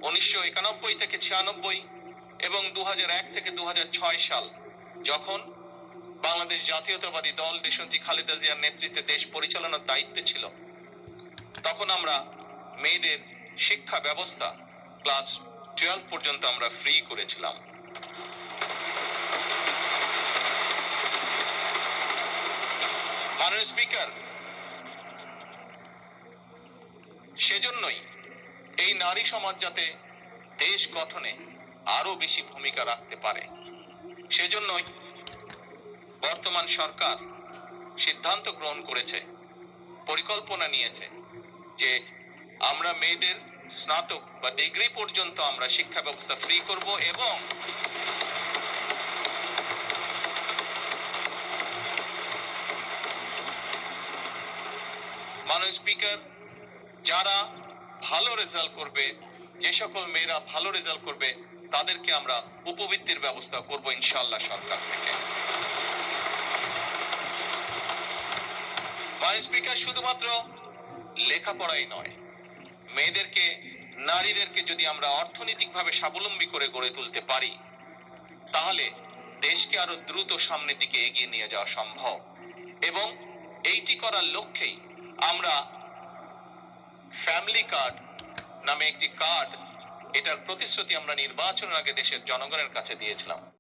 1991 থেকে 96 এবং 2001 থেকে 2006 সাল যখন বাংলাদেশ জাতীয়তাবাদী দল দেশনেত্রী খালেদা জিয়ার নেতৃত্বে দেশ পরিচালনার দায়িত্বে ছিল, তখন আমরা মেয়েদের শিক্ষা ব্যবস্থা ক্লাস 12 পর্যন্ত আমরা ফ্রি করেছিলাম। মাননীয় স্পিকার, সেজন্যই এই নারী সমাজ যাতে দেশ গঠনে আরো বেশি ভূমিকা রাখতে পারে, সেজন্যই বর্তমান সরকার সিদ্ধান্ত গ্রহণ করেছে, পরিকল্পনা নিয়েছে যে আমরা মেয়েদের স্নাতক বা ডিগ্রি পর্যন্ত আমরা শিক্ষা ব্যবস্থা ফ্রি করব। এবং মাননীয় স্পিকার, যারা ভালো রেজাল্ট করবে, যে সকল মেয়েরা ভালো রেজাল্ট করবে, তাদেরকে আমরা উপবৃত্তির ব্যবস্থা করব ইনশাআল্লাহ সরকার থেকে। মাননীয় স্পিকার, শুধুমাত্র লেখাপড়াই নয়, মেয়েদেরকে, নারীদেরকে যদি আমরা অর্থনৈতিকভাবে স্বাবলম্বী করে গড়ে তুলতে পারি, তাহলে দেশকে আরো দ্রুত সামনের দিকে এগিয়ে নিয়ে যাওয়া সম্ভব। এবং এইটি করার লক্ষ্যেই আমরা ফ্যামিলি কার্ড নামে একটি কার্ড, এটার প্রতিশ্রুতি আমরা নির্বাচনের আগে দেশের জনগণের কাছে দিয়েছিলাম।